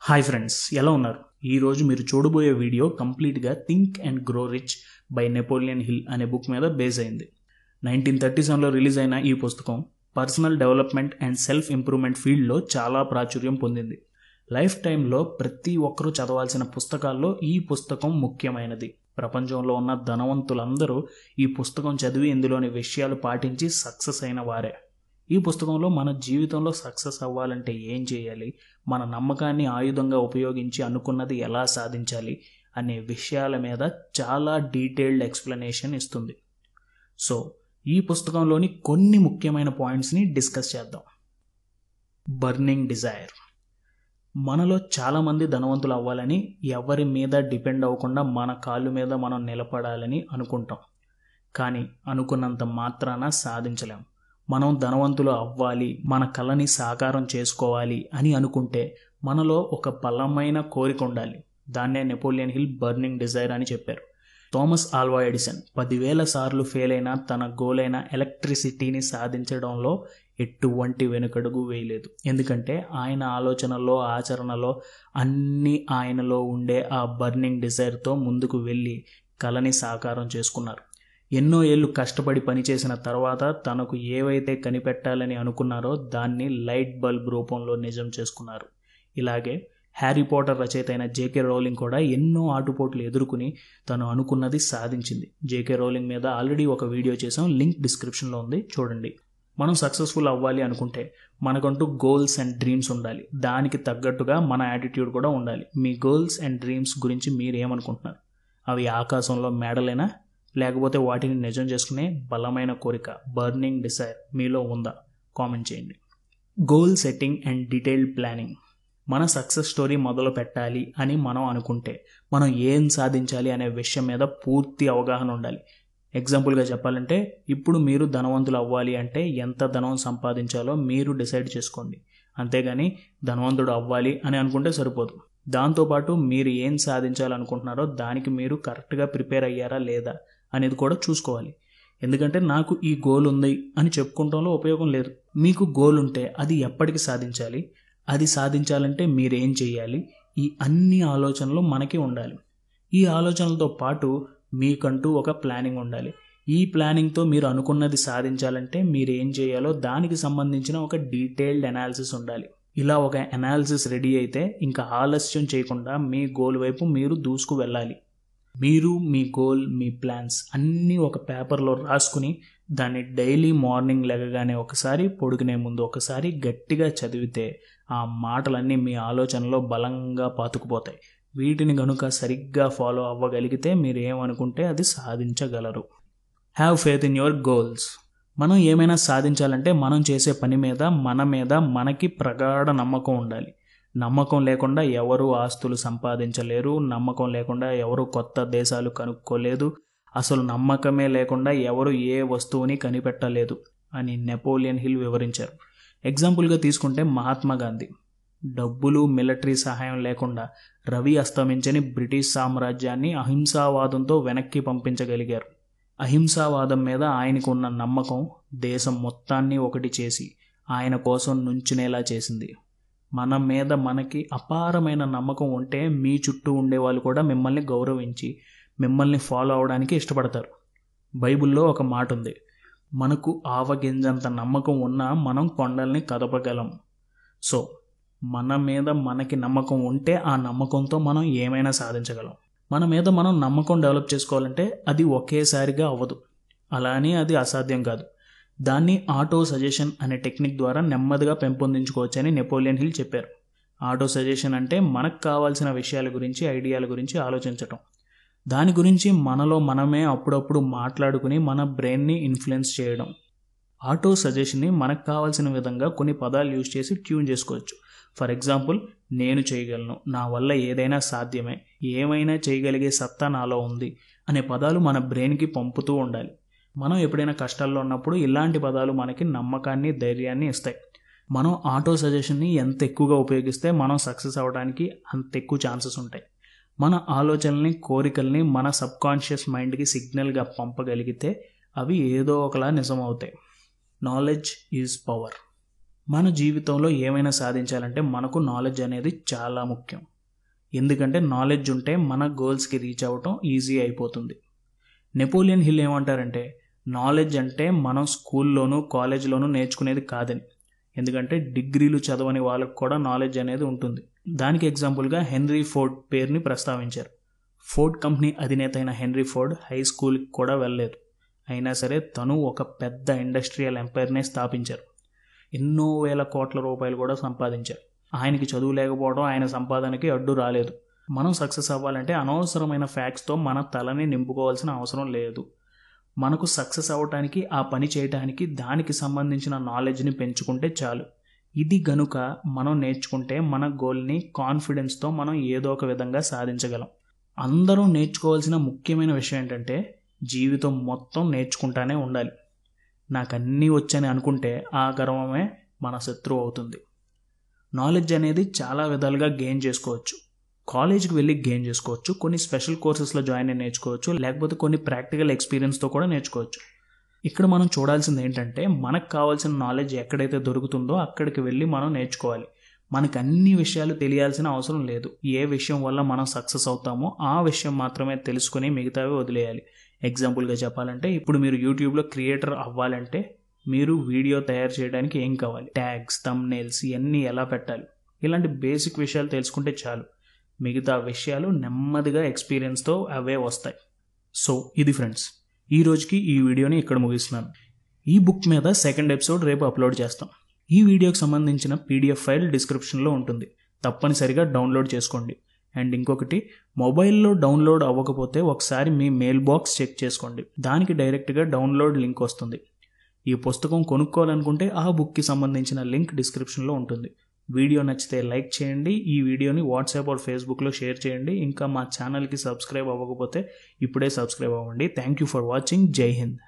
Hi friends, ఎలా ఉన్నారు? ఈరోజు మీరు చూడబోయే వీడియో కంప్లీట్గా think and grow rich by Napoleon hill అనే బుక్ మీద బేస్ అయింది. 1937లో రిలీజ్ అయిన ఈ పుస్తకం personal development and self improvement ఫీల్డ్లో చాలా ప్రాచుర్యం పొందింది. లైఫ్ టైంలో ప్రతి ఒక్కరూ చదవాల్సిన పుస్తకాల్లో ఈ పుస్తకం ముఖ్యమైనది. ప్రపంచంలో ఉన్న ధనవంతులందరూ ఈ పుస్తకం చదివి ఇందులోని విషయాలు పాటించి సక్సెస్ అయిన వారే. ఈ పుస్తకంలో మన జీవితంలో సక్సెస్ అవ్వాలంటే ఏం చేయాలి, మన నమ్మకాన్ని ఆయుధంగా ఉపయోగించి అనుకున్నది ఎలా సాధించాలి అనే విషయాల మీద చాలా డీటెయిల్డ్ ఎక్స్ప్లెనేషన్ ఇస్తుంది. సో ఈ పుస్తకంలోని కొన్ని ముఖ్యమైన పాయింట్స్ని డిస్కస్ చేద్దాం. Burning desire. మనలో చాలామంది ధనవంతులు అవ్వాలని, ఎవరి మీద డిపెండ్ అవ్వకుండా మన కాళ్ళ మీద మనం నిలబడాలని అనుకుంటాం. కానీ అనుకున్నంత మాత్రాన సాధించలేం. మనం ధనవంతులు అవ్వాలి, మన కళని సాకారం చేసుకోవాలి అని అనుకుంటే మనలో ఒక బలమైన కోరిక ఉండాలి. దాన్నే నెపోలియన్ హిల్ బర్నింగ్ డిజైర్ అని చెప్పారు. థామస్ ఆల్వా ఎడిసన్ 10,000 సార్లు ఫెయిల్ అయిన తన గోల్ అయిన ఎలక్ట్రిసిటీని సాధించడంలో ఎటువంటి వెనుకడుగు వేయలేదు. ఎందుకంటే ఆయన ఆలోచనలో, ఆచరణలో అన్నీ ఆయనలో ఉండే ఆ బర్నింగ్ డిజైర్తో ముందుకు వెళ్ళి కళని సాకారం చేసుకున్నారు. ఎన్నో ఏళ్ళు కష్టపడి పనిచేసిన తర్వాత తనకు ఏవైతే కనిపెట్టాలని అనుకున్నారో దాన్ని లైట్ బల్బ్ రూపంలో నిజం చేసుకున్నారు. ఇలాగే హ్యారీ పాటర్ రచయిత అయిన జేకే రౌలింగ్ కూడా ఎన్నో ఆటుపోట్లు ఎదుర్కొని తను అనుకున్నది సాధించింది. జేకే రౌలింగ్ మీద ఆల్రెడీ ఒక వీడియో చేసాం, లింక్ డిస్క్రిప్షన్లో ఉంది, చూడండి. మనం సక్సెస్ఫుల్ అవ్వాలి అనుకుంటే మనకంటూ గోల్స్ అండ్ డ్రీమ్స్ ఉండాలి. దానికి తగ్గట్టుగా మన యాటిట్యూడ్ కూడా ఉండాలి. మీ గోల్స్ అండ్ డ్రీమ్స్ గురించి మీరు ఏమనుకుంటున్నారు? అవి ఆకాశంలో మేడలేనా, లేకపోతే వాటిని నిజం చేసుకునే బలమైన కోరిక, బర్నింగ్ డిజైర్ మీలో ఉందా? కామెంట్ చేయండి. Goal setting and detailed planning. మన సక్సెస్ స్టోరీ మొదలు పెట్టాలి అని మనం అనుకుంటే మనం ఏం సాధించాలి అనే విషయం మీద పూర్తి అవగాహన ఉండాలి. ఎగ్జాంపుల్గా చెప్పాలంటే, ఇప్పుడు మీరు ధనవంతులు అవ్వాలి అంటే ఎంత ధనం సంపాదించాలో మీరు డిసైడ్ చేసుకోండి. అంతేగాని ధనవంతుడు అవ్వాలి అని అనుకుంటే సరిపోదు. దాంతోపాటు మీరు ఏం సాధించాలనుకుంటున్నారో దానికి మీరు కరెక్ట్గా ప్రిపేర్ అయ్యారా లేదా అనేది కూడా చూసుకోవాలి. ఎందుకంటే నాకు ఈ గోల్ ఉంది అని చెప్పుకోవడంలో ఉపయోగం లేదు. మీకు గోల్ ఉంటే అది ఎప్పటికి సాధించాలి, అది సాధించాలంటే మీరేం చేయాలి, ఈ అన్ని ఆలోచనలు మనకి ఉండాలి. ఈ ఆలోచనలతో పాటు మీకంటూ ఒక ప్లానింగ్ ఉండాలి. ఈ ప్లానింగ్తో మీరు అనుకున్నది సాధించాలంటే మీరు ఏం చేయాలో దానికి సంబంధించిన ఒక డీటెయిల్డ్ అనాలిసిస్ ఉండాలి. ఇలా ఒక అనాలిసిస్ రెడీ అయితే ఇంకా ఆలస్యం చేయకుండా మీ గోల్ వైపు మీరు దూసుకు వెళ్ళాలి. మీరు మీ గోల్, మీ ప్లాన్స్ అన్నీ ఒక పేపర్లో రాసుకుని దాన్ని డైలీ మార్నింగ్ లెగగానే ఒకసారి, పడుకునే ముందు ఒకసారి గట్టిగా చదివితే ఆ మాటలన్నీ మీ ఆలోచనలో బలంగా పాతుకుపోతాయి. వీటిని కనుక సరిగ్గా ఫాలో అవ్వగలిగితే మీరు ఏమనుకుంటే అది సాధించగలరు. Have faith in your goals. మనం ఏమైనా సాధించాలంటే మనం చేసే పని మీద, మన మీద మనకి ప్రగాఢ నమ్మకం ఉండాలి. నమ్మకం లేకుండా ఎవరు ఆస్తులు సంపాదించలేరు. నమ్మకం లేకుండా ఎవరు కొత్త దేశాలు కనుక్కోలేదు. అసలు నమ్మకమే లేకుండా ఎవరు ఏ వస్తువుని కనిపెట్టలేదు అని నెపోలియన్ హిల్ వివరించారు. ఎగ్జాంపుల్గా తీసుకుంటే మహాత్మా గాంధీ డబ్బులు, మిలిటరీ సహాయం లేకుండా రవి అస్తమించని బ్రిటిష్ సామ్రాజ్యాన్ని అహింసావాదంతో వెనక్కి పంపించగలిగారు. అహింసావాదం మీద ఆయనకు ఉన్న నమ్మకం దేశం మొత్తాన్ని ఒకటి చేసి ఆయన కోసం నుంచునేలా చేసింది. మన మీద మనకి అపారమైన నమ్మకం ఉంటే మీ చుట్టూ ఉండేవాళ్ళు కూడా మిమ్మల్ని గౌరవించి మిమ్మల్ని ఫాలో అవడానికి ఇష్టపడతారు. బైబిల్లో ఒక మాట ఉంది, మనకు ఆవగింజంత నమ్మకం ఉన్నా మనం కొండల్ని కదపగలం. సో మన మీద మనకి నమ్మకం ఉంటే ఆ నమ్మకంతో మనం ఏమైనా సాధించగలం. మన మీద మనం నమ్మకం డెవలప్ చేసుకోవాలంటే అది ఒకేసారిగా అవ్వదు. అలా అని అది అసాధ్యం కాదు. దాన్ని ఆటో సజెషన్ అనే టెక్నిక్ ద్వారా నెమ్మదిగా పెంపొందించుకోవచ్చని నెపోలియన్ హిల్ చెప్పారు. ఆటో సజెషన్ అంటే మనకు కావాల్సిన విషయాల గురించి, ఐడియాల గురించి ఆలోచించటం. దాని గురించి మనలో మనమే అప్పుడప్పుడు మాట్లాడుకుని మన బ్రెయిన్ని ఇన్ఫ్లుయెన్స్ చేయడం. ఆటో సజెషన్ని మనకు కావాల్సిన విధంగా కొన్ని పదాలు యూజ్ చేసి ట్యూన్ చేసుకోవచ్చు. ఫర్ ఎగ్జాంపుల్, నేను చేయగలను, నా వల్ల ఏదైనా సాధ్యమే, ఏమైనా చేయగలిగే సత్తా నాలో ఉంది అనే పదాలు మన బ్రెయిన్కి పంపుతూ ఉండాలి. మనం ఎప్పుడైనా కష్టాల్లో ఉన్నప్పుడు ఇలాంటి పదాలు మనకి నమ్మకాన్ని, ధైర్యాన్ని ఇస్తాయి. మనం ఆటో సజెషన్ని ఎంత ఎక్కువగా ఉపయోగిస్తే మనం సక్సెస్ అవ్వడానికి అంత ఎక్కువ ఛాన్సెస్ ఉంటాయి. మన ఆలోచనల్ని, కోరికల్ని మన సబ్కాన్షియస్ మైండ్కి సిగ్నల్గా పంపగలిగితే అవి ఏదో ఒకలా నిజం అవుతాయి. Knowledge is power. మన జీవితంలో ఏమైనా సాధించాలంటే మనకు నాలెడ్జ్ అనేది చాలా ముఖ్యం. ఎందుకంటే నాలెడ్జ్ ఉంటే మన గోల్స్కి రీచ్ అవ్వటం ఈజీ అయిపోతుంది. నెపోలియన్ హిల్ ఏమంటారంటే నాలెడ్జ్ అంటే మనం స్కూల్లోనూ కాలేజ్లోనూ నేర్చుకునేది కాదని. ఎందుకంటే డిగ్రీలు చదవని వాళ్ళకు కూడా నాలెడ్జ్ అనేది ఉంటుంది. దానికి ఎగ్జాంపుల్గా హెన్రీ ఫోర్డ్ పేరుని ప్రస్తావించారు. ఫోర్డ్ కంపెనీ అధినేత అయిన హెన్రీ ఫోర్డ్ హై స్కూల్కి కూడా వెళ్ళలేదు. అయినా సరే తను ఒక పెద్ద ఇండస్ట్రియల్ ఎంపైర్నే స్థాపించారు. ఎన్నో వేల కోట్ల రూపాయలు కూడా సంపాదించారు. ఆయనకి చదువు లేకపోవడం ఆయన సంపాదనకి అడ్డు రాలేదు. మనం సక్సెస్ అవ్వాలంటే అనవసరమైన ఫ్యాక్ట్స్తో మన తలని నింపుకోవాల్సిన అవసరం లేదు. మనకు సక్సెస్ అవ్వటానికి, ఆ పని చేయటానికి దానికి సంబంధించిన నాలెడ్జ్ని పెంచుకుంటే చాలు. ఇది గనుక మనం నేర్చుకుంటే మన గోల్ని కాన్ఫిడెన్స్తో మనం ఏదో ఒక విధంగా సాధించగలం. అందరూ నేర్చుకోవాల్సిన ముఖ్యమైన విషయం ఏంటంటే జీవితం మొత్తం నేర్చుకుంటానే ఉండాలి. నాకు అన్నీ వచ్చని అనుకుంటే ఆ గర్వమే మన శత్రువు అవుతుంది. నాలెడ్జ్ అనేది చాలా విధాలుగా గెయిన్ చేసుకోవచ్చు. కాలేజ్కి వెళ్ళి గెయిన్ చేసుకోవచ్చు, కొన్ని స్పెషల్ కోర్సెస్లో జాయిన్ అయ్యి నేర్చుకోవచ్చు, లేకపోతే కొన్ని ప్రాక్టికల్ ఎక్స్పీరియన్స్తో కూడా నేర్చుకోవచ్చు. ఇక్కడ మనం చూడాల్సింది ఏంటంటే మనకు కావాల్సిన నాలెడ్జ్ ఎక్కడైతే దొరుకుతుందో అక్కడికి వెళ్ళి మనం నేర్చుకోవాలి. మనకు అన్ని విషయాలు తెలియాల్సిన అవసరం లేదు. ఏ విషయం వల్ల మనం సక్సెస్ అవుతామో ఆ విషయం మాత్రమే తెలుసుకొని మిగతావి వదిలేయాలి. ఎగ్జాంపుల్గా చెప్పాలంటే ఇప్పుడు మీరు యూట్యూబ్లో క్రియేటర్ అవ్వాలంటే మీరు వీడియో తయారు చేయడానికి ఏం కావాలి, ట్యాగ్స్, థంబ్నెయిల్స్ ఇవన్నీ ఎలా పెట్టాలి, ఇలాంటి బేసిక్ విషయాలు తెలుసుకుంటే చాలు. మిగతా విషయాలు నెమ్మదిగా ఎక్స్పీరియన్స్తో అవే వస్తాయి. సో ఇది ఫ్రెండ్స్, ఈ రోజుకి ఈ వీడియోని ఇక్కడ ముగిస్తున్నాను. ఈ బుక్ మీద సెకండ్ ఎపిసోడ్ రేపు అప్లోడ్ చేస్తాం. ఈ వీడియోకి సంబంధించిన పీడిఎఫ్ ఫైల్ డిస్క్రిప్షన్లో ఉంటుంది, తప్పనిసరిగా డౌన్లోడ్ చేసుకోండి. అండ్ ఇంకొకటి, మొబైల్లో డౌన్లోడ్ అవ్వకపోతే ఒకసారి మీ మెయిల్ బాక్స్ చెక్ చేసుకోండి. దానికి డైరెక్ట్గా డౌన్లోడ్ లింక్ వస్తుంది. ఈ పుస్తకం కొనుక్కోవాలనుకుంటే ఆ బుక్కి సంబంధించిన లింక్ డిస్క్రిప్షన్లో ఉంటుంది. వీడియో నచ్చితే లైక్ చేయండి, ఈ వీడియోని వాట్సాప్ ఆర్ ఫేస్బుక్లో షేర్ చేయండి. ఇంకా మా ఛానల్కి సబ్స్క్రైబ్ అవ్వకపోతే ఇప్పుడే సబ్స్క్రైబ్ అవ్వండి. Thank you for watching. జై హింద్.